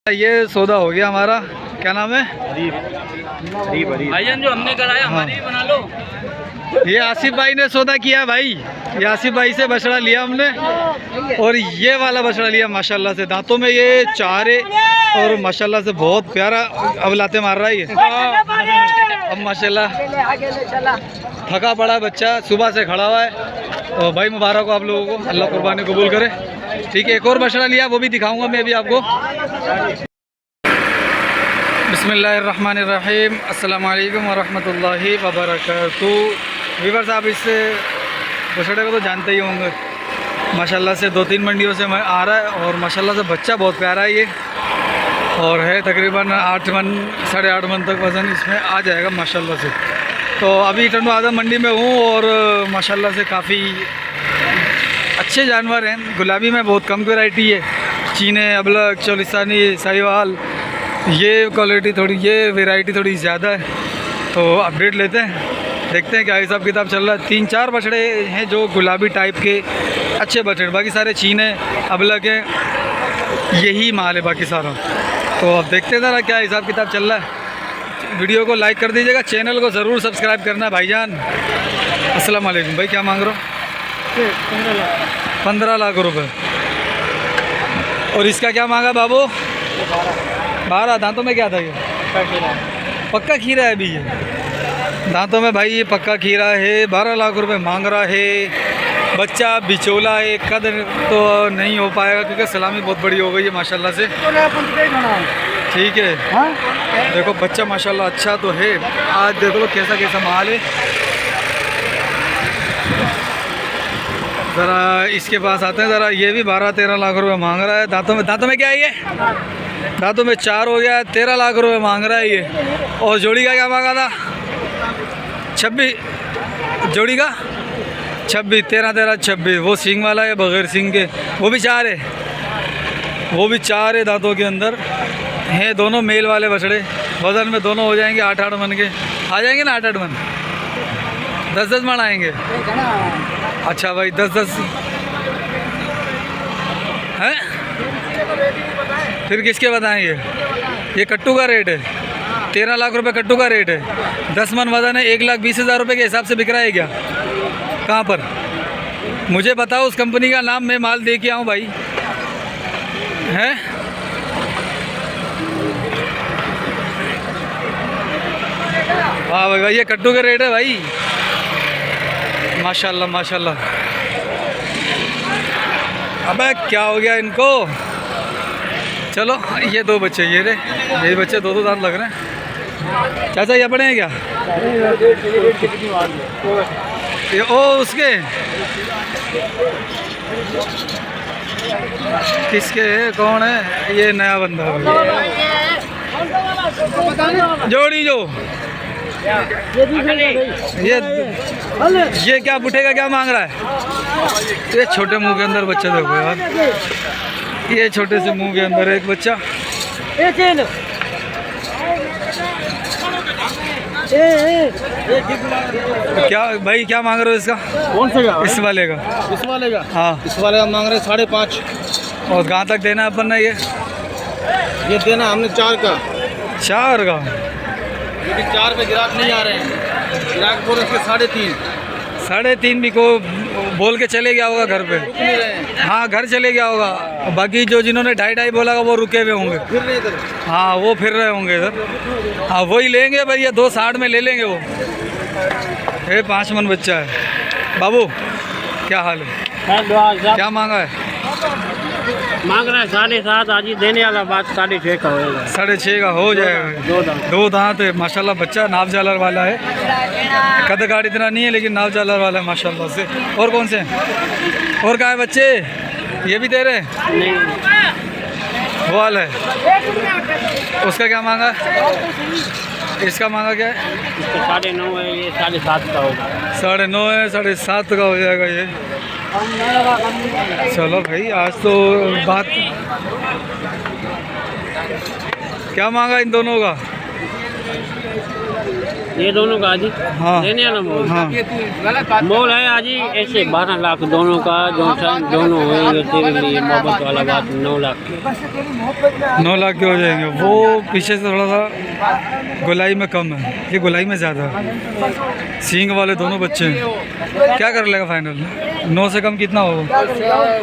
ये सौदा हो गया हमारा। क्या नाम है? भाईजान जो हमने कराया हमारी बना लो। ये आसिफ भाई ने सौदा किया भाई। ये आसिफ भाई से बछड़ा लिया हमने और ये वाला बछड़ा लिया माशाल्लाह से। दांतों में ये चार है और माशाल्लाह से बहुत प्यारा अब लाते मार रहा है ये। अब माशाल्लाह थका पड़ा बच्चा, सुबह से खड़ा हुआ है। तो भाई मुबारक हो आप लोगों को, अल्लाह कुर्बानी कबूल करे। ठीक है, एक और बछड़ा लिया, वो भी दिखाऊंगा मैं अभी आपको। बिस्मिल्लाहिर्रहमानिर्रहीम, अस्सलाम वालेकुम वरहमतुल्लाहि वबरकातुहू। वीवर साहब, इससे बछड़े को तो जानते ही होंगे। माशाल्लाह से 2-3 मंडियों से आ रहा है और माशाल्लाह से बच्चा बहुत प्यारा है ये। और है तकरीबन 8 मन 8.5 मन तक वज़न इसमें आ जाएगा माशाल्लाह से। तो अभी टंडो आदम मंडी में हूँ और माशाल्लाह से काफ़ी अच्छे जानवर हैं। गुलाबी में बहुत कम वैरायटी है, चीने, अबलग, चोलिस्तानी, साहिवाल, ये क्वालिटी थोड़ी, ये वैरायटी थोड़ी ज़्यादा है। तो अपडेट लेते हैं, देखते हैं क्या हिसाब किताब चल रहा है। 3-4 बछड़े हैं जो गुलाबी टाइप के अच्छे बछड़े, बाकी सारे चीने, अबलग हैं, यही माल है बाकी सारा। तो अब देखते हैं ज़रा क्या हिसाब किताब चल रहा है। वीडियो को लाइक कर दीजिएगा, चैनल को ज़रूर सब्सक्राइब करना भाईजान। अस्सलाम वालेकुम। भाई क्या मांग रहे हो? 15 लाख रुपए। और इसका क्या मांगा बाबू? 12। दांतों में क्या था ये? पक्का खीरा है अभी ये। दांतों में भाई ये पक्का खीरा है। 12 लाख रुपए मांग रहा है। बच्चा बिचौला है, कद तो नहीं हो पाएगा क्योंकि सलामी बहुत बड़ी हो गई है माशाल्लाह से। ठीक है, देखो बच्चा माशाल्लाह अच्छा तो है। आज देखो लो कैसा कैसा माल है। ज़रा इसके पास आते हैं ज़रा। ये भी 12-13 लाख रुपए मांग रहा है। दांतों में क्या है ये? दांतों में 4 हो गया है। 13 लाख रुपए मांग रहा है ये। और जोड़ी का क्या मांगा था? 26। जोड़ी का 26, 13-13 26। वो सींग वाला है, बगैर सींग के वो भी 4 है। वो भी 4 है दांतों के अंदर हैं। दोनों मेल वाले बछड़े, वज़न में दोनों हो जाएंगे 8-8 मन के। आ जाएंगे ना 8-8 मन, 10-10 मन आएंगे। अच्छा भाई, 10-10 हैं। फिर किसके बताएंगे? ये कट्टू का रेट है। 13 लाख रुपए कट्टू का रेट है। 10 मन वज़न है, 1,20,000 रुपये के हिसाब से बिक रहा है क्या? कहाँ पर? मुझे बताओ उस कंपनी का नाम, मैं माल दे के आऊँ भाई। हैं? हाँ भाई, ये कट्टू का रेट है भाई। माशाल्लाह माशाल्लाह। अबे क्या हो गया इनको? चलो, ये 2 बच्चे, ये बच्चे 2 दांत लग रहे हैं। चाचा ये अपने हैं क्या? ये ओ उसके किसके है? कौन है ये? नया बंदा जोड़ी जो ये क्या बुढ़े का क्या मांग रहा है? ये छोटे मुंह के अंदर बच्चा देखो यार। ये छोटे से मुंह के अंदर एक बच्चा। क्या भाई क्या मांग रहे हो इसका? कौन सा? इस वाले का। इस वाले का? हाँ, इस वाले का मांग रहे 5.5। और कहाँ तक देना अपन ने? ये देना हमने 4 का। 4 का? लेकिन 4 पे गिराक नहीं आ रहे हैं। गिराक बोल रहे 3.5। 3.5 भी को बोल के चले गया होगा घर पे। रुक नहीं रहे हैं। हाँ, घर चले गया होगा। बाकी जो जिन्होंने 2.5 बोला वो रुके हुए होंगे। फिर नहीं इधर। हाँ, वो फिर रहे होंगे इधर। हाँ, वही लेंगे भैया, 2.60 में ले लेंगे वो। 5 मन बच्चा है। बाबू क्या हाल है? क्या मांगा है? मांग रहा है 7.5। आज ही देने वाला बात 6.5 का होगा। 6.5 का हो जाएगा। 2 दांत है माशाल्लाह। बच्चा नाव जालर वाला है। कद गाड़ इतना नहीं है लेकिन नाव जालर वाला है माशाल्लाह से। और कौन से हैं? और कहाँ है बच्चे? ये भी दे रहे हैं? नहीं, वो वाला है। उसका क्या मांगा? इसका मांगा क्या है? इसका 9.5 है, ये 7.5 का होगा। 9.5 है, 7.5 का हो जाएगा ये। चलो भाई, आज तो बात। क्या मांगा इन दोनों का? ये दोनों का आजी हाँ। देने वाला मोल हाँ मोल है आजी ऐसे 12 लाख दोनों का, जो दोनों है ये तेरे लिए मोहब्बत वाला बात 9 लाख 9 लाख के हो जाएंगे। वो पीछे से थोड़ा सा गोलाई में कम है, ये गोलाई में ज़्यादा है। सींग वाले दोनों बच्चे हैं। क्या कर लेगा फाइनल? 9 से कम कितना होगा?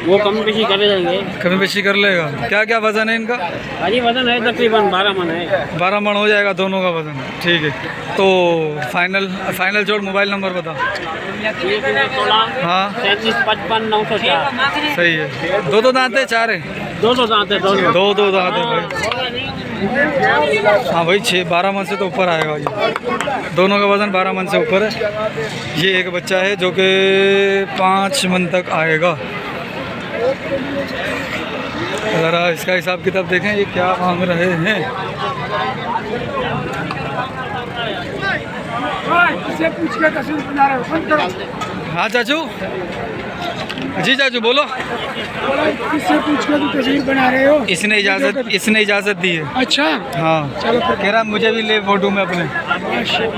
वो कम बेशी कर जाएंगे। कमी बेशी कर लेगा। क्या क्या वज़न है इनका? आजी वजन है तकरीबन 12 मन है। 12 मन हो जाएगा दोनों का वज़न। ठीक है, तो फाइनल जोड़ मोबाइल नंबर बता। 16 हाँ 37 55 904। सही है। दो दांत है, 4 है? 2 दांत है दोनों। दो दांत है भाई। हाँ भाई 12 मन से तो ऊपर आएगा ये। दोनों का वज़न 12 मन से ऊपर है। ये एक बच्चा है जो कि 5 मन तक आएगा। ज़रा इसका हिसाब किताब देखें, ये क्या मांग रहे हैं। हाँ चाचू, जी चाचू बोलो। किससे पूछ के तस्वीर बना रहे हो? इसने इजाज़त दी है। अच्छा, हाँ चलो फिर। कह रहा मुझे भी ले फोटो में अपने।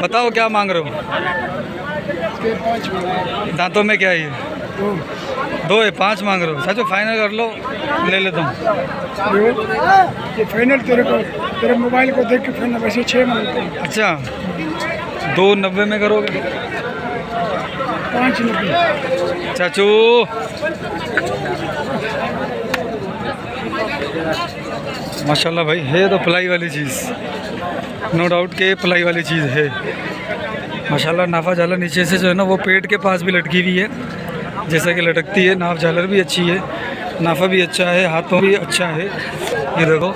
बताओ क्या मांग रहे हो? दांतों में क्या है ये? 2 है, 5 मांग रहे हो। चाचू फाइनल कर लो, ले लेता हूँ। ये फाइनल तेरे मोबाइल को देख के फाइनल वैसे 6 मांगते हैं। अच्छा 290 में करोगे? 590। चाचू माशाल्लाह भाई, है तो प्लाई वाली चीज़, नो डाउट के प्लाई वाली चीज़ है माशाल्लाह। नाफा झालर नीचे से जो है ना वो पेट के पास भी लटकी हुई है, जैसा कि लटकती है। नाफ झालर भी अच्छी है, नाफा भी अच्छा है, हाथों भी अच्छा है। ये देखो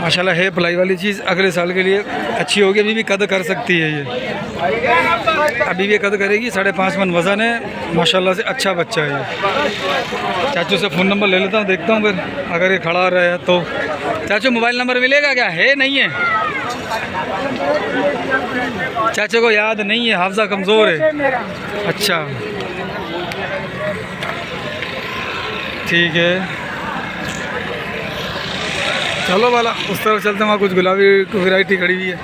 माशाल्लाह है प्लाई वाली चीज़। अगले साल के लिए अच्छी होगी। अभी भी कद कर सकती है ये, अभी भी कद करेगी। 5.5 मन वज़न है माशाल्लाह से। अच्छा बच्चा है ये। चाचू से फ़ोन नंबर ले लेता हूँ, देखता हूँ फिर अगर ये खड़ा रहा तो। चाचू मोबाइल नंबर मिलेगा क्या? है नहीं है? चाचू को याद नहीं है, हाफजा कमज़ोर है। अच्छा ठीक है, चलो वाला उस तरफ चलते हैं। वहाँ कुछ गुलाबी वैरायटी खड़ी हुई है।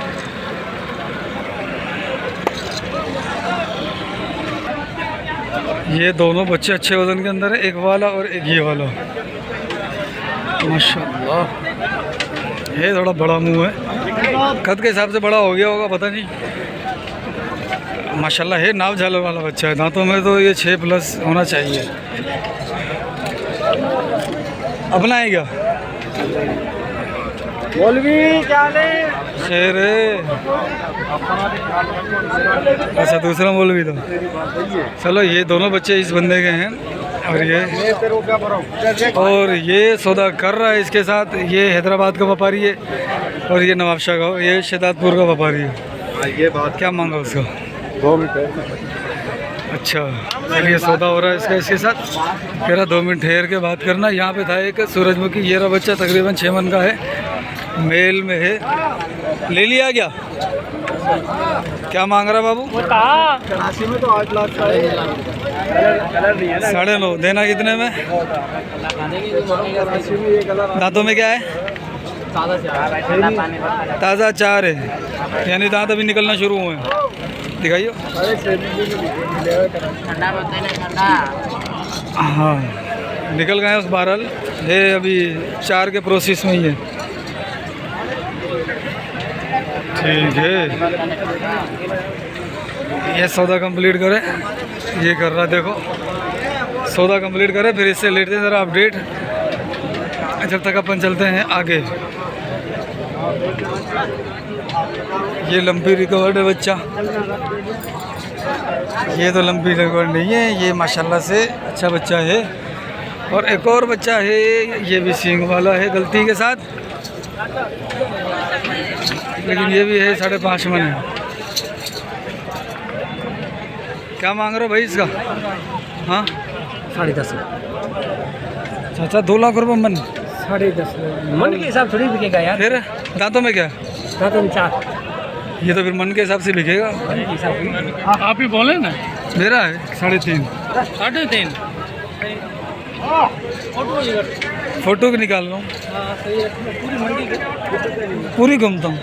ये दोनों बच्चे अच्छे वज़न के अंदर है, एक वाला और एक ये वाला माशाल्लाह। ये थोड़ा बड़ा मुंह है, कद के हिसाब से बड़ा हो गया होगा, पता नहीं। माशाल्लाह है नाव झालर वाला बच्चा है। दांतों में तो ये 6 प्लस होना चाहिए। अपना है क्या? शेर है। अच्छा दूसरा मौलवी तो। चलो ये दोनों बच्चे इस बंदे के हैं और ये सौदा कर रहा है इसके साथ। ये हैदराबाद का व्यापारी है और ये नवाबशाह का, ये शहदादपुर का व्यापारी है। ये बात क्या मांगा उसका? 2 मिनट। अच्छा चलिए सौदा हो रहा है इसका इसके साथ। कह रहा 2 मिनट ठहर के बात करना। यहाँ पे था एक सूरजमुखी, ये रहा बच्चा तकरीबन 6 मन का है, मेल में है। ले लिया क्या? क्या मांग रहा बाबू? कराची में तो 8 लाख का है। 9.5 देना कितने में? दांतों में क्या है? ताज़ा 4 है, यानी दांत अभी निकलना शुरू हुए हैं। दिखाइए। हाँ निकल गए उस बहरहाल है, अभी 4 के प्रोसेस में ही है। ठीक है, ये सौदा कंप्लीट करे, ये कर रहा देखो। सौदा कंप्लीट करे फिर इससे लेते हैं ज़रा अपडेट, जब तक अपन चलते हैं आगे। ये लंबी रिकवर्ड है बच्चा, ये तो लंबी रिकवर्ड नहीं है, ये माशाल्लाह से अच्छा बच्चा है। और एक और बच्चा है, ये भी सींग वाला है गलती के साथ, लेकिन ये भी है 5.5 मन है। क्या मांग रहे हो भाई इसका? हाँ 10.5 चाचा 2 लाख रुपये मन। 10.5 मन के हिसाब थोड़ी बिकेगा यार। फिर दांतों में क्या? दांतों में 4 ये तो फिर मन के हिसाब से बिकेगा। आप ही बोले ना। मेरा है 3.5। 3.5 फ़ोटो भी निकाल लो, पूरी घूमता हूँ।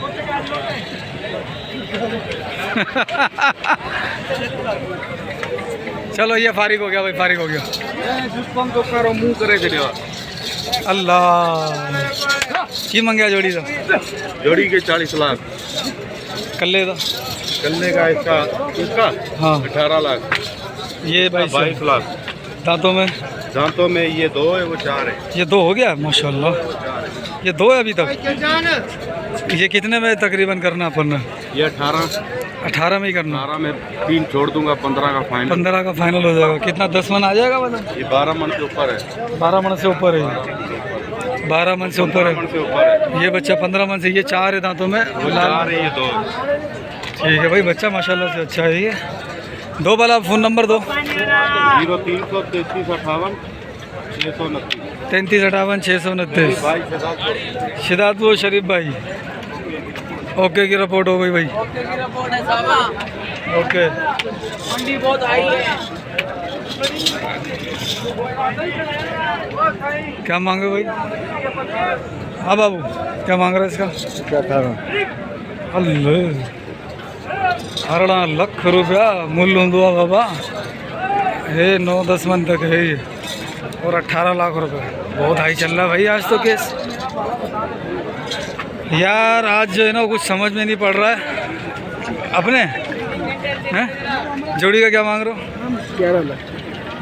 चलो ये फारिग हो गया भाई, फारिग हो गया। मुंह करे अल्लाह की मंगया जोड़ी तो जोड़ी के 40 लाख, कल्ले तो कल्ले का इसका हाँ 18 लाख, ये भाई 22 लाख। दांतों में दांतों में ये 2 है, वो 4 है। ये 2 हो गया माशाल्लाह, ये 2 है अभी तक। ये कितने में तकरीबन करना अपन ने? ये 18 में ही करना। 18 में 3 छोड़ दूंगा, 15 का फाइनल। 15 का फाइनल हो जाएगा। कितना 10 मन आ जाएगा मतलब? ये 12 मन के ऊपर है, 12 मन से ऊपर है, 12 मन से ऊपर है। मन से ऊपर है। ये बच्चा 15 मन से, ये 4 है दांतों में। वो 4 है, ये 2। ठीक है भाई, बच्चा माशाल्लाह से अच्छा है ये। दो वाला फ़ोन नंबर दो। 0333 58 629। 33 58 629। भाई शिदातपुर शरीफ भाई। ओके की रिपोर्ट हो गई भाई। ओके मंडी बहुत आई है। क्या मांगे भाई? हाँ बाबू, क्या मांग रहा है इसका? 18 लाख रुपया मूल्य हुआ बाबा। ये 9-10 मन तक है ये, और 18 लाख रुपए बहुत हाई चल रहा है भाई आज तो केस। यार आज जो है ना कुछ समझ में नहीं पड़ रहा है अपने हैं। जोड़ी का क्या मांग रहे हो?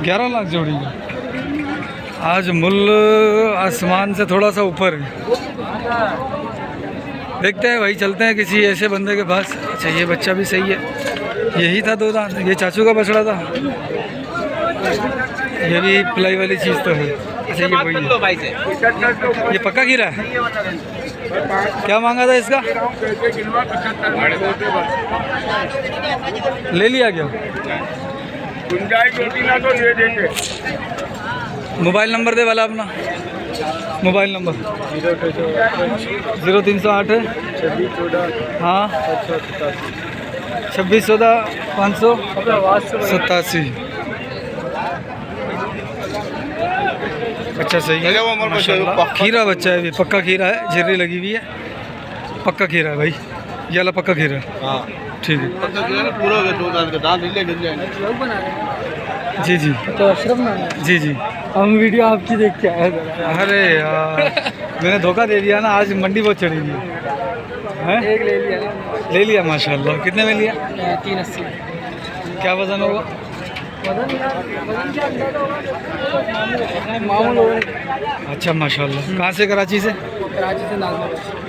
11 लाख जोड़ी का। आज मूल्य आसमान से थोड़ा सा ऊपर है। देखते हैं भाई, चलते हैं किसी ऐसे बंदे के पास। अच्छा ये बच्चा भी सही है, यही था 2 दांत। ये चाचू का बछड़ा था, ये भी पिलाई वाली चीज़ तो है। अच्छा ये वही है। ये पक्का खीरा है। क्या मांगा था इसका? ले लिया क्या? मोबाइल नंबर दे वाला अपना, मोबाइल नंबर 0308 है। हाँ 26 14 587। अच्छा सही है माशाल्लाह। खीरा बच्चा है, पक्का खीरा है, झिर्री लगी हुई है, पक्का खीरा है भाई। ये वाला पक्का खीरा है। ठीक है जी जी। तो अशरफ नाम है। जी जी, हम वीडियो आपकी देख के आए थे। अरे यार मैंने धोखा दे दिया ना, आज मंडी बहुत चढ़ी हुई है। एक ले लिया, ले लिया माशाल्लाह। कितने में लिया? 380। क्या वजन होगा? मामूल होगा। अच्छा माशाल्लाह। कहाँ से? कराची से? कराची से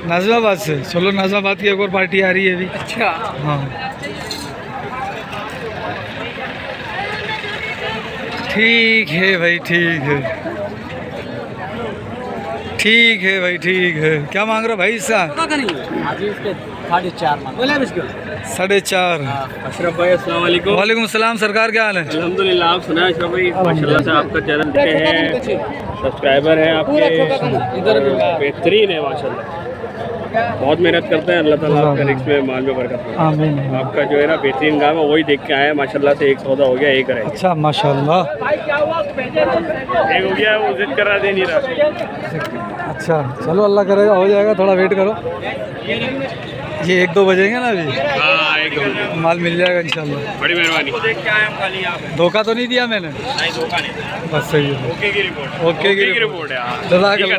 नाजिमाबाद से। चलो नाजिमाबाद की एक और पार्टी आ रही है अभी। अच्छा हाँ ठीक है भाई, ठीक है, ठीक है भाई, ठीक है। क्या मांग रहे हो भाई इसका? अभी इसके 4.5 बोला इसको 4.5। अशरफ भाई अस्सलाम वालेकुम। वालेकुम सलाम सरकार, क्या हाल है? अल्हम्दुलिल्लाह। आप सुना अशरफ भाई, माशाल्लाह से आपका चैनल देखे हैं, सब्सक्राइबर हैं आपके, बेहतरीन है माशाल्लाह। बहुत मेहनत करते हैं। अल्लाह ताला आपका रिस्क में, माल में बरकत करे। आमीन। आपका जो है ना बेहतरीन काम है, वही देख के आए हैं माशाल्लाह से। एक सौदा हो गया, एक रहे। अच्छा माशाल्लाह। एक हो गया, वो जिद करा दे नहीं रहा। अच्छा चलो अल्लाह करेगा हो जाएगा, थोड़ा वेट करो। ये 1-2 बजेंगे ना अभी, हाँ एक माल मिल जाएगा इंशाल्लाह। बड़ी मेहरबानी। देख के आए हम खाली यहाँ पे। धोखा तो नहीं दिया मैंने? नहीं धोखा नहीं। बस सही है। ओके की रिपोर्ट। ओके की रिपोर्ट है। हाँ। जज़ाकल्लाह।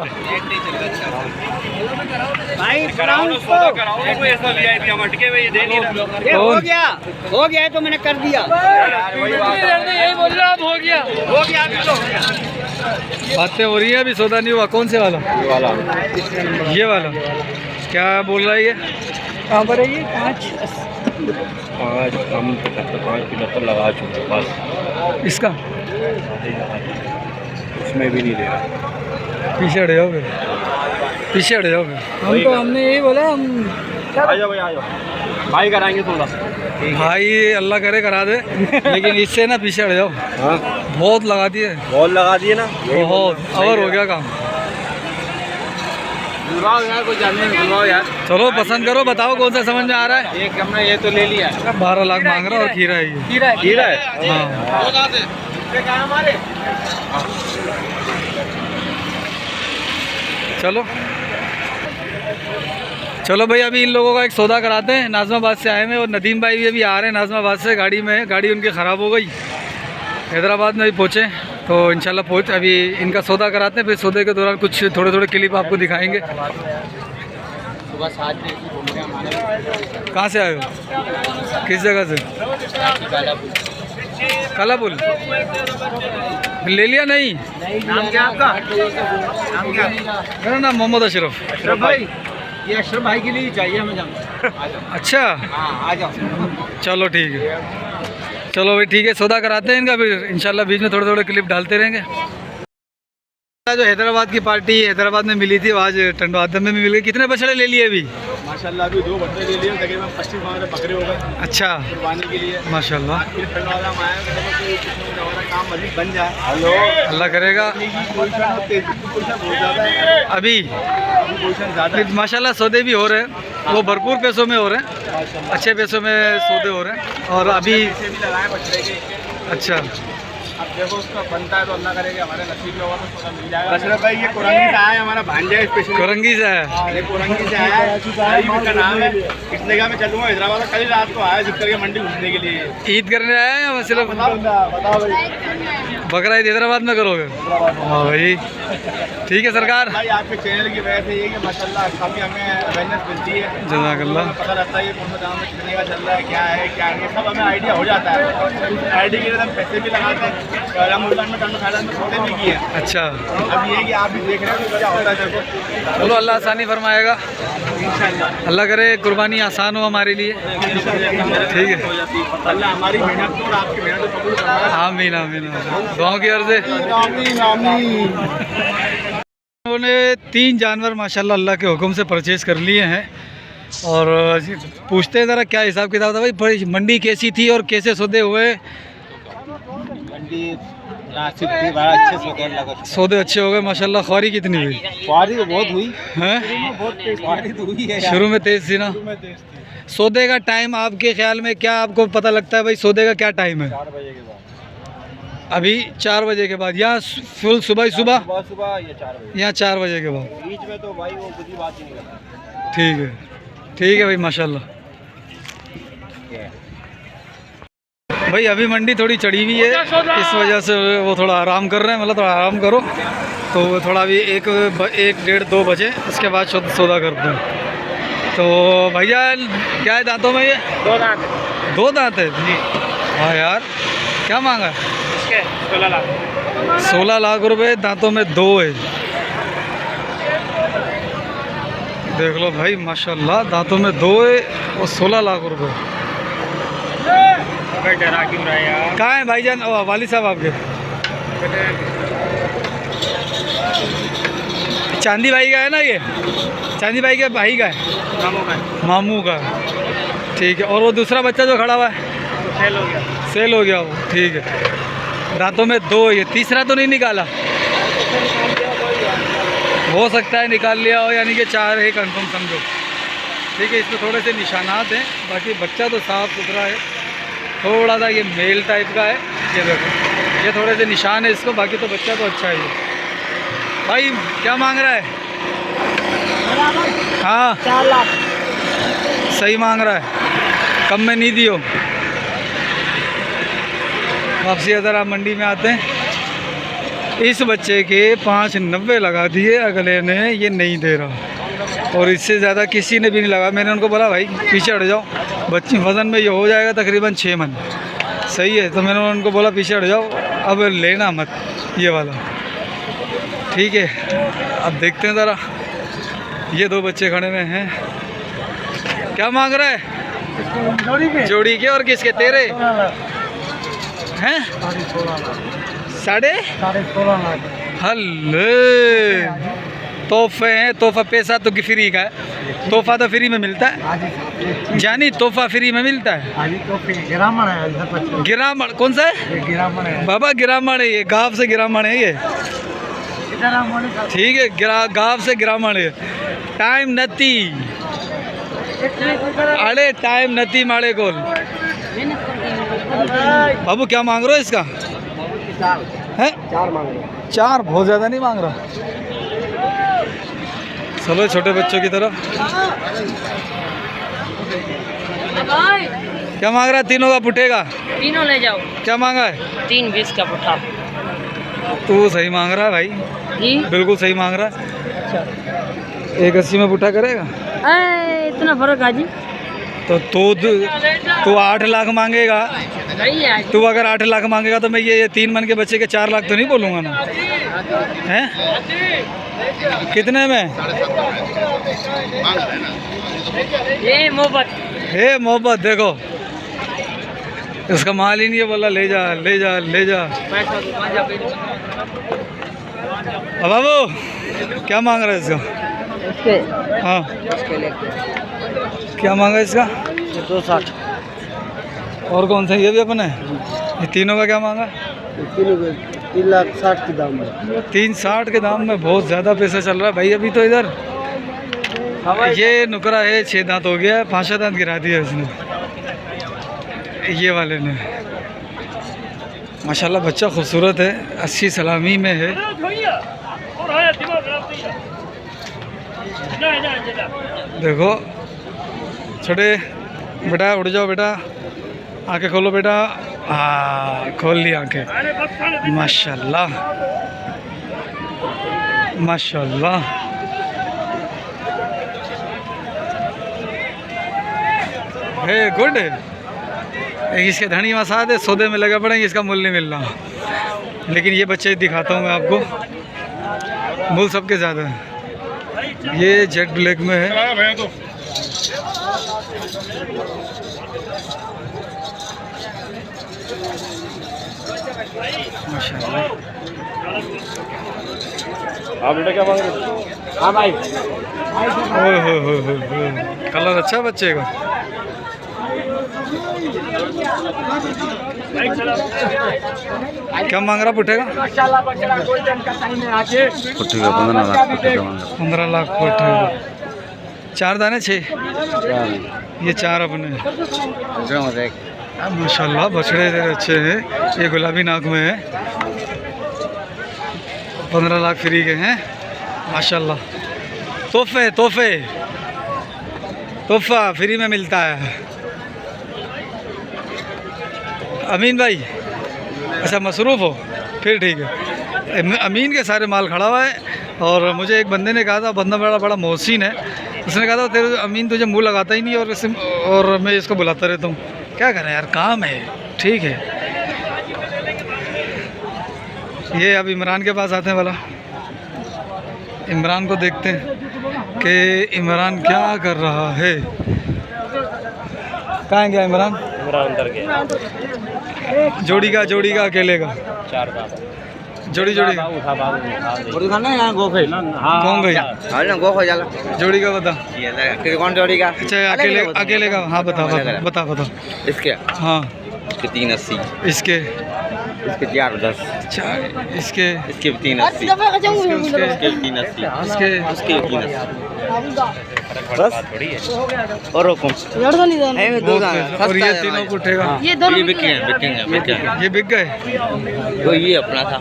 भाई कराओ ना, सौदा कराओ ना, कोई ऐसा वीआईपी हम अटके हुए ये दे नहीं रहा। कौन? हो गया है तो मैंने कर दिया। यही बोल रहा हो गया, हो गया अभी तो हो गया। बातें हो रही है, अभी सौदा नहीं हुआ। कौन से वाला? ये वाला। क्या बोल रहा है ये? कहाँ पर है ये? 5 हम 5 लगा चुके बस। इसका उसमें भी नहीं दे रहा। पीछे हट जाओगे, पीछे हट जाओगे। हम तो हमने यही बोला हम आ जाओ भाई, आ जाओ भाई, कराएंगे थोड़ा। भाई अल्लाह करे करा दे, लेकिन इससे ना पीछे हट जाओ। हाँ बहुत लगा दिए, बॉल लगा दिए ना, बहुत ओवर हो गया काम। बुलवाओ यार, कोई जानने में बुलवाओ यार। चलो पसंद करो, बताओ कौन सा समझ में आ रहा है। एक हमने ये तो ले लिया। 12 लाख मांग रहा है और खीरा है ये। खीरा है। हाँ चलो चलो भाई अभी इन लोगों का एक सौदा कराते हैं। नाज़माबाद से आए हैं और नदीम भाई भी अभी आ रहे हैं नाज़माबाद से, गाड़ी में है, गाड़ी उनकी ख़राब हो गई, हैदराबाद में भी पहुँचे तो इंशाल्लाह पहुँच अभी इनका सौदा कराते हैं, फिर सौदे के दौरान कुछ थोड़े थोड़े क्लिप आपको दिखाएंगे। सुबह 7 बजे घूम रहे हमारे कहाँ से आए हो, किस जगह से? कालापुल ले लिया? नहीं, नाम क्या आपका? नाम क्या? मेरा नाम मोहम्मद अशरफ। अशरफ भाई, ये अशरफ भाई के लिए ही चाहिए हमें जाना। अच्छा हाँ आ जाओ। चलो ठीक है, चलो भाई ठीक है, सौदा कराते हैं इनका, फिर इंशाल्लाह बीच में थोड़े थोड़े क्लिप डालते रहेंगे। जो हैदराबाद की पार्टी हैदराबाद में मिली थी, आज टंडवादम में भी मिल गई। कितने बछड़े ले लिए अभी? माशाल्लाह अभी 2 बच्चे ले लिए, तकरीबन 25 बकरे हो गए अच्छा कुर्बानी के लिए। माशाल्लाह, फिर टंडवादम आया तो हमारा काम मजीद बन जाए। हेलो, अल्लाह करेगा। अभी पोजीशन ज़्यादा है। माशाल्लाह सौदे भी हो रहे हैं, वो भरपूर पैसों में हो रहे हैं, अच्छे पैसों में सौदे हो रहे हैं। और अभी पैसे भी लगाए बछड़े के। अच्छा, अब देखो उसका बनता है तो अल्लाह करेगा हमारे नसीब में होगा तो थोड़ा मिल जाएगा। अशरफ भाई ये कुरंगी से आया है, हमारा भांजा है स्पेशल। कोरंगी से है। ये कुरंगी से आया है, का नाम है। इस जगह में चलूँगा हैदराबाद, कल रात को आया जिस करके मंडी घूमने के लिए। ईद करने आए हैं या सिर्फ बताओ भाई। बकरा ईद हैदराबाद में करोगे? हाँ भाई ठीक है सरकार, भाई आपके चैनल की वजह से ये कि माशाल्लाह काफ़ी हमें अवेयरनेस मिलती है, जज़ाकल्लाह। पता लगता है कि कौन सा दाम में कितने का चल रहा है, क्या है क्या नहीं, सब हमें आइडिया हो जाता है। आइडी के लिए हम पैसे भी लगाते हैं, अलहमदुलिल्लाह में टन फायदा में थोड़े भी किए हैं। अच्छा अब ये है कि आप भी देख रहे हो कि क्या होता है। देखो चलो अल्लाह आसानी फरमाएगा, इंशाल्लाह अल्लाह करे कुर्बानी आसान हो हमारे लिए। ठीक है, अल्लाह हमारी मेहनत को और आपकी मेहनत को कबूल फरमाए। आमीन आमीन, दुआओं की अर्ज़ है। आमीन आमीन। उन्होंने 3 जानवर माशाल्लाह अल्लाह के हुक्म से परचेज़ कर लिए हैं और पूछते हैं ज़रा क्या हिसाब किताब था भाई, मंडी कैसी थी और कैसे सौदे हुए? मंडी नासिक थी, बड़ा अच्छे से कर लगा। सौदे अच्छे हो गए माशाल्लाह। ख्वारी कितनी हुई? सवारी तो बहुत हुई, हैं सवारी तो हुई है। शुरू में तेज़ थी ना। सौदे का टाइम आपके ख्याल में क्या आपको पता लगता है भाई, सौदे का क्या टाइम है? 4 बजे के बाद, अभी 4 बजे के बाद, यहाँ फुल सुबह ही सुबह, सुबह या 4 बजे, यहाँ 4 बजे के बाद। बीच में तो भाई वो बुरी बात ही नहीं करता। ठीक है भाई माशाल्लाह। भाई अभी मंडी थोड़ी चढ़ी हुई है, इस वजह से वो थोड़ा आराम कर रहे हैं, मतलब थोड़ा आराम करो तो थोड़ा अभी 1-1:30-2 बजे उसके बाद सौदा करते हैं। तो भैया क्या है दांतों में ये? 2 दांत 2 दांत है जी। हाँ यार क्या मांगा है? 16 लाख। 16 लाख रुपए, दांतों में 2 है। देख लो भाई माशाल्लाह, दांतों में 2 है और 16 लाख रुपए। डरा क्यों रहा है यार? कहाँ है भाईजान वालिद साहब आपके? चांदी भाई का है ना ये? चांदी भाई के भाई का है? मामू का। ठीक है, और वो दूसरा बच्चा जो खड़ा हुआ है सेल हो गया। सेल हो गया वो? ठीक है, दांतों में 2 है। ये तीसरा तो नहीं निकाला? हो सकता है निकाल लिया हो, यानी कि 4 है कंफर्म समझो। ठीक है, इसमें थोड़े से निशानात हैं, बाकी बच्चा तो साफ़ सुथरा है। थोड़ा सा ये मेल टाइप का है, ये देखो ये थोड़े से निशान है इसको, बाकी तो बच्चा तो अच्छा है ये। भाई क्या मांग रहा है? हाँ 4 लाख सही मांग रहा है, कम में नहीं दियो। वापसी अगर आप मंडी में आते हैं, इस बच्चे के 590 लगा दिए, अगले ने ये नहीं दे रहा और इससे ज़्यादा किसी ने भी नहीं लगा। मैंने उनको बोला भाई पीछे हट जाओ, बच्चे वज़न में ये हो जाएगा तकरीबन 6 मन, सही है। तो मैंने उनको बोला पीछे हट जाओ, अब लेना मत ये वाला। ठीक है, अब देखते हैं ज़रा, ये 2 बच्चे खड़े हुए हैं। क्या मांग रहा है? जोड़ी के और किसके? तेरे हैं? 16.5 लाख। हल्ले तोहफे हैं, तोहफा पैसा तो फ्री का है, तोहफा तो फ्री में मिलता है जानी, तोहफा फ्री में मिलता है। गिरामण कौन सा है? बाबा गिरामण है ये, गाँव से गिरामण है ये। ठीक है, गाँव से गिरामण है। टाइम नती अरे टाइम नती माड़े गोल। बाबू क्या मांग रहे हो इसका? है 4 मांग रहे। 4 बहुत ज़्यादा नहीं मांग रहा? चलो छोटे बच्चों की तरह। क्या मांग रहा है? तीनों का पुटेगा? तीनों ले जाओ। क्या मांगा है? 320 का पुट्ठा। तू सही मांग रहा है भाई, जी बिल्कुल सही मांग रहा है। 180 में पुट्ठा करेगा? इतना फर्क है जी। तो तू 8 लाख मांगेगा। नहीं है तू अगर 8 लाख मांगेगा तो मैं ये 3 मन के बच्चे के 4 लाख तो नहीं बोलूँगा ना। हैं? कितने में? ये मोहब्बत। हे मोहब्बत, देखो इसका माल ही नहीं है, बोला ले जा ले जा ले जा। अब बाबू क्या मांग रहा है इसका? हाँ क्या मांगा इसका? 260। और कौन सा? ये भी अपने? ये तीनों का क्या मांगा? 3,60,000 के दाम में। 360 के दाम में बहुत ज़्यादा पैसा चल रहा है भाई। अभी तो इधर ये नुकरा है 6 दांत हो गया है, 5 दांत गिरा दिया इसने, ये वाले ने। माशाल्लाह बच्चा खूबसूरत है, अच्छी सलामी में है। देखो छोटे बेटा, उठ जाओ बेटा, आंखें खोलो बेटा। हाँ खोल ली आंखें। माशाल्लाह माशाल्लाह। है गुड। इसके धनी मसाद है, सौदे में लगे पड़ेंगे, इसका मूल्य नहीं मिल रहा। लेकिन ये बच्चे दिखाता हूँ मैं आपको, मूल सबके ज़्यादा है। ये जेट ब्लैक में है। माशाल्लाह। आप बेटा क्या मांग रहे हो? हाँ भाई। ओए हो कलर अच्छा है बच्चे का। क्या मांग रहा पुट्ठेगा? पुट्ठेगा 15 लाख पुट्ठेगा मांग 15 लाख पुट्ठेगा। 4 दाने 6? ये 4 अपने। माशाल्लाह बछड़े तेरे अच्छे हैं। ये गुलाबी नाक में है। 15 लाख फ्री के हैं माशाल्लाह। तोहफा फ्री में मिलता है। अमीन भाई अच्छा मसरूफ़ हो? फिर ठीक है। अमीन के सारे माल खड़ा हुआ है। और मुझे एक बंदे ने कहा था, बंदा बड़ा मोहसिन है, उसने कहा था तेरे अमीन तुझे मुँह लगाता ही नहीं और मैं इसको बुलाता रहता हूँ। क्या करें यार, काम है। ठीक है। ये अब इमरान के पास आते हैं वाला। इमरान को देखते हैं कि इमरान क्या कर रहा है। कहाँ गया इमरान? अंदर गया। जोड़ी का अकेले का? 4 दांत। जोड़ी गोखो जाला जोड़ी का बता। कौन जोड़ी का? अच्छा अकेले का। हाँ बता। इसके हाँ 380। इसके 410। इसके 380। इसके 380। बस और हुकुम। और ये तीनों उठेगा। ये दोनों ये बिकेंगे। ये बिक गए? तो ये अपना था,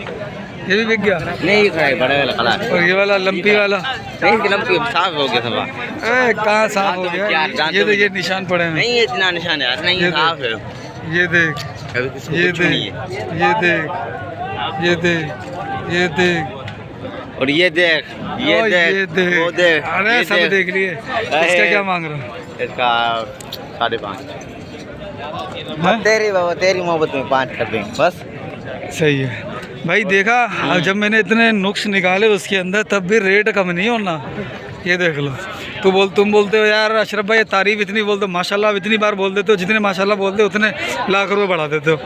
ये भी बिक गया? नहीं ये खड़ा है, बड़ा वाला खड़ा है। और ये वाला लंपी वाला? नहीं इसकी लंबी साफ हो गया सब। कहाँ साफ हो गया? ये देख, ये निशान पड़े हैं। नहीं ये इतना निशान है यार, नहीं ये साफ है। ये देख, अभी किसी को ये कुछ नहीं है। देख और ये देख, ये देख, वो देख, अरे ये सब देख लिए। इसका क्या मांग रहा है? इसका 5.5। हाँ? तेरी बाबा तेरी मोहब्बत में 5 कर देंगे बस। सही है भाई। देखा अब जब मैंने इतने नुक्स निकाले उसके अंदर, तब भी रेट कम नहीं होना। ये देख लो। तुम बोलते हो यार अशरफ भाई तारीफ़ इतनी बोलते हो, माशाल्लाह इतनी बार बोल देते हो, जितने माशाल्लाह बोलते हो उतने लाख रुपए बढ़ा देते हो।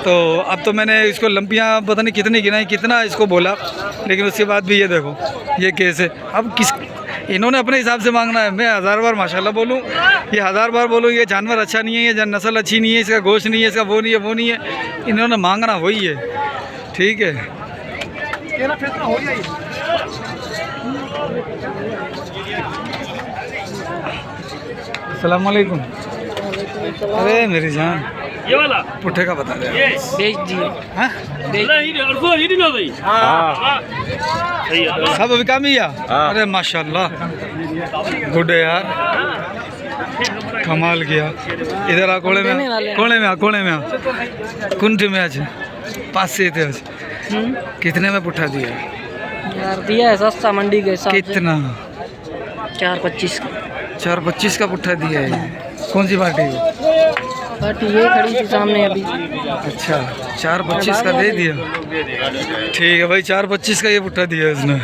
तो अब तो मैंने इसको लंपियाँ पता नहीं कितनी गिनाई, कितना इसको बोला, लेकिन उसके बाद भी ये देखो ये केस है। अब इन्होंने अपने हिसाब से मांगना है। मैं 1000 बार माशाल्लाह बोलूँ, ये 1000 बार बोलूँ ये जानवर अच्छा नहीं है, ये नस्ल अच्छी नहीं है, इसका गोश्त नहीं है, इसका वो नहीं है। इन्होंने मांगना वही है। ठीक है। अस्सलाम वालेकुम। अरे मेरी जान ये वाला पुट्ठे का बता दे। ये बेच दिए। हाँ नहीं ना भाई। हाँ सही है। सब अभी काम ही है। अरे माशाल्लाह गुड है यार, कमाल किया। इधर आ, कोने में आ, कोने में आ, कुंठ में आज पास से थे आज। कितने में पुट्ठा दिया? यार दिया है सस्ता मंडी के हिसाब से। कितना? 4.25 का। 4.25 का पुट्ठा दिया है। कौन सी पार्टी है? पार्टी ये खड़ी थी सामने अभी। अच्छा 4.25 का दे दिया। ठीक है भाई, 4.25 का ये पुट्ठा दिया उसने।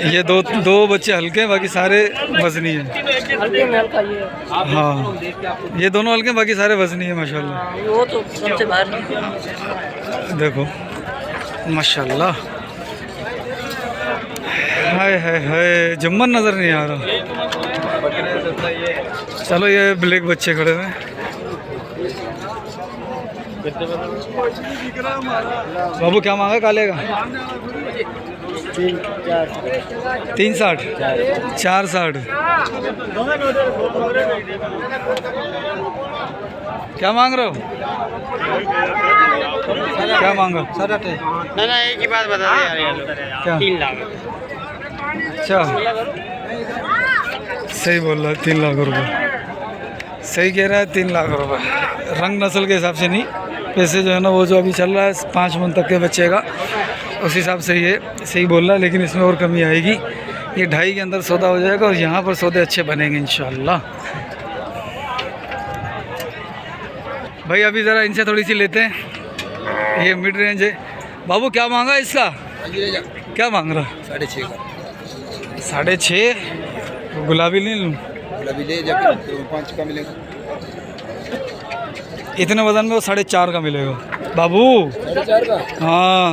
ये दो बच्चे हल्के हैं, बाकी सारे वजनी है। हल्के में हल्का ये है। हाँ ये दोनों हल्के, बाकी सारे वजनी है माशाल्लाह। वो तो सबसे बाहर देखो माशाल्लाह। हाय हाय हाय, जम्मन नज़र नहीं आ रहा। चलो ये ब्लैक बच्चे खड़े हुए हैं। बाबू क्या मांगा काले का? 360 460। क्या मांग रहे हो? क्या मांगा? ना एक ही बात बता दे यार। क्या? 3 लाख। अच्छा सही बोल रहा है, 3 लाख रुपए सही कह रहा है। 3 लाख रुपए रंग नस्ल के हिसाब से नहीं, पैसे जो है ना वो जो अभी चल रहा है 5 मन तक के बच्चे का, उस हिसाब से ये सही बोल रहा है। लेकिन इसमें और कमी आएगी। ये 2.5 के अंदर सौदा हो जाएगा और यहाँ पर सौदे अच्छे बनेंगे इंशाल्लाह। भाई अभी ज़रा इनसे थोड़ी सी लेते हैं, ये मिड रेंज है। बाबू क्या मांगा इसका? क्या मांग रहा? 6.5। गुलाबी नहीं लूँ? गुलाबी ले जा, 5 का मिलेगा। इतने वजन में वो 4.5 का मिलेगा बाबू। 4.5 का? हाँ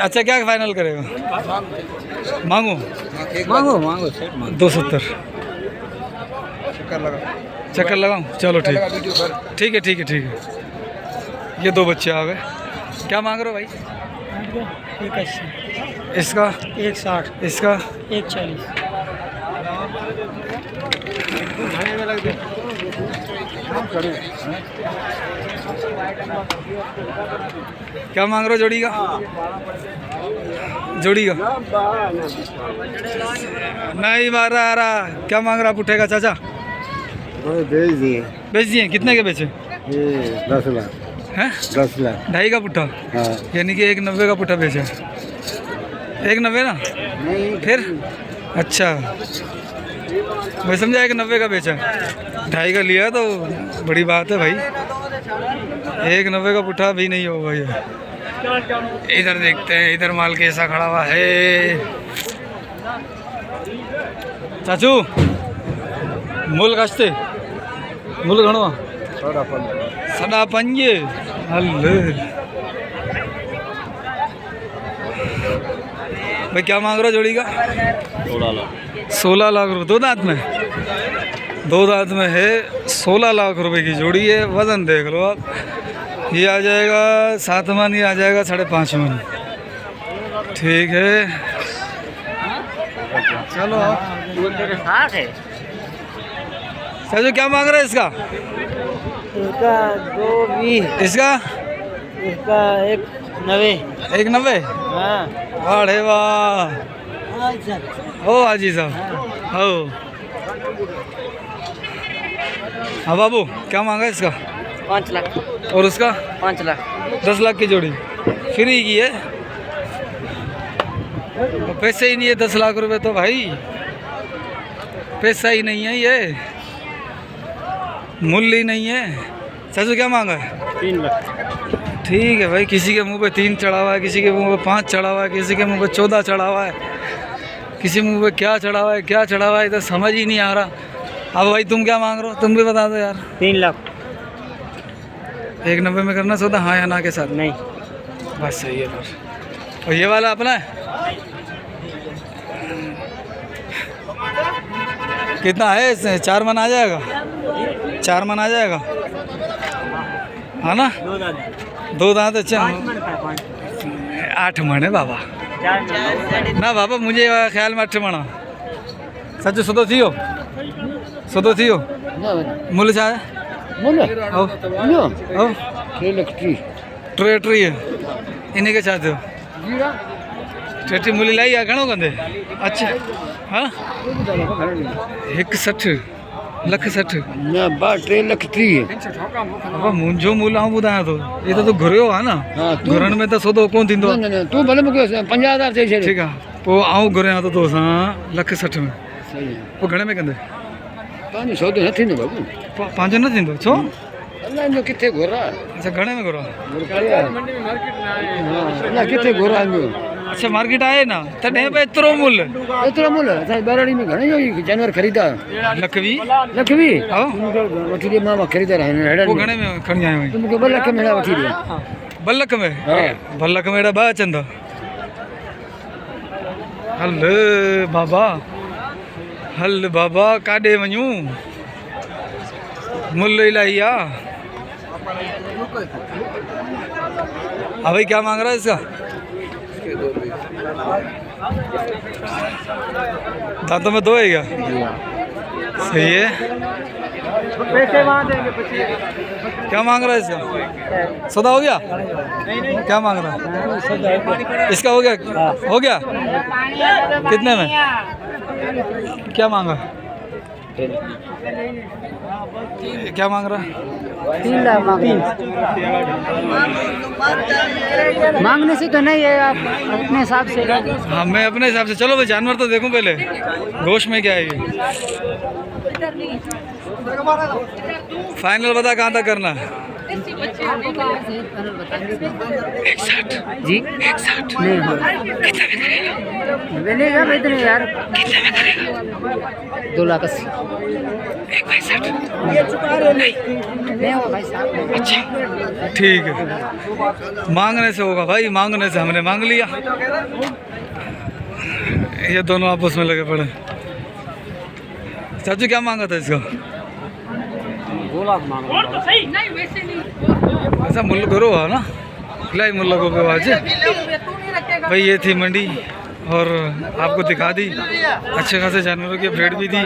अच्छा क्या फाइनल करेगा? मांगो मांगो मांगो 270। चक्कर लगा, चक्कर लगाऊं? चलो ठीक वीडियो पर। ठीक है ठीक है ठीक है। ये 2 बच्चे आ गए। क्या मांग रहे हो भाई? 180। इसका 160। इसका 140। क्या मांग रहे हो जोड़ी का? जोड़ी का नहीं मारा आ रहा। क्या मांग रहा पुट्ठे का चाचा? भेज दिए। बेच दिए? कितने के बेचे ये 10 लाख। हैं? 10 लाख। 2.5 का पुट्ठा, हाँ यानी कि 190 का पुट्ठा बेचा। 190 ना? नहीं फिर अच्छा मैं समझा 190 का बेचा। 2.5 का लिया तो बड़ी बात है भाई। 190 का पुट्ठा भी नहीं होगा ये। इधर देखते हैं, इधर माल कैसा खड़ा हुआ है। चाचू मूल काशते मूल घणो 5.5 हल्ले। भाई क्या मांग रहा जोड़ी का? 16 लाख रुपये। 2 दांत में? 2 दांत में है। 16 लाख रुपए की जोड़ी है। वज़न देख लो आप, ये आ जाएगा 7 मन, ये आ जाएगा 5.5 मन। ठीक है चलो साठ है चाचू क्या मांग रहे हैं इसका? इसका 220। इसका इसका 190। 190। हाँ वाह वाह ओ हाजी साहब हो। हाँ बाबू क्या मांगा इसका? 5 लाख। और उसका? 5 लाख। 10 लाख की जोड़ी फ्री की है। तो पैसे ही नहीं है 10 लाख रुपए तो भाई पैसा ही नहीं है, ये मूल्य ही नहीं है। चाचू क्या मांगा है? 3 लाख। ठीक है भाई, किसी के मुंह पे 3 चढ़ा हुआ है, किसी के मुंह पे 5 चढ़ा हुआ है, किसी के मुंह पे 14 चढ़ा हुआ है, किसी मुंह पे क्या चढ़ा हुआ है क्या चढ़ा हुआ है, इधर समझ ही नहीं आ रहा। अब भाई तुम क्या मांग रहे हो? तुम भी बता दो यार। 3 लाख। 190 में करना सौदा? हाँ या ना के साथ? नहीं बस सही है फिर। और ये वाला अपना है? कितना है इसमें? 4 मन आ जाएगा? 4 मन आ जाएगा हाँ ना? 2 दांत। अच्छा 8 मन है बाबा ना बाबा, मुझे ख्याल में 8 मण। सच सुधो थियो मुल छा मुल आओ इहो आओ 3 लख 30 टे इन खे छा थियो टेटी मुली लाई आहे घणो कंदे अच्छा हाँ 160 लख 60 न 3 लख 30 बाबा मुंहिंजो मुल आउं ॿुधायां थो ये तो तूं घुरियो आहे न हाँ, तूं- घुरण में त सौदो कोन थींदो आहे। न तूं भले मूंखे 50,000 चई छॾ ठीकु आहे पोइ आउं घुरियां थो तोसां लख 60 में सही आहे पोइ घणे में कंदे पंहिंजो सौदो न थींदो बाबू पंहिंजो न थींदो छो अलाए इहो किथे घुरा अच्छा घणे में घुरो अलाए किथे घुरा इहो अच्छा मार्केट आहे न तॾहिं बि एतिरो मुल एतिरो मुल असांजी ॿारड़ी में घणेई हुई जानवर ख़रीदा लख 20 लख बि हाँ। वठी ॾे मां ख़रीदार आहिनि पोइ हेॾनि घणे में खणी आयो तूं मूंखे 2 लख में हेॾा वठी ॾे 2 लख में हा 2 लख में एॾा 2 अचनि था हल बाबा हल बाबा काॾे वञूं मुल इलाही आहे हाँ भाई क्या मांग रहा है इसका दांतों में 2 है क्या सही है पैसे वहाँ देंगे क्या मांग रहा है इसका सौदा हो गया क्या मांग रहा है इसका हो गया कितने में क्या मांगा क्या मांग रहा है 3 लाख मांगने से तो नहीं है आप अपने हिसाब से हाँ मैं अपने हिसाब से चलो भाई जानवर तो देखूं पहले गोश्त में क्या है ये फाइनल बता कहाँ तक करना है जी 61 नहीं हो मिलेगा इतने यार 2 लाख 80 नहीं होगा भाई साहब ठीक है मांगने से होगा भाई मांगने से हमने मांग लिया ये दोनों आपस में लगे पड़े चाचू क्या मांगा था इसका 2 लाख मांग ऐसा मुल्क करो है ना इलाही मुल्क को पे आज भाई ये थी मंडी और आपको दिखा दी अच्छे खासे जानवरों की अपडेट भी दी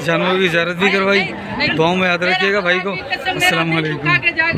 जानवरों की ज़ियारत भी करवाई दुआओं में याद रखिएगा भाई को अस्सलाम वालेकुम।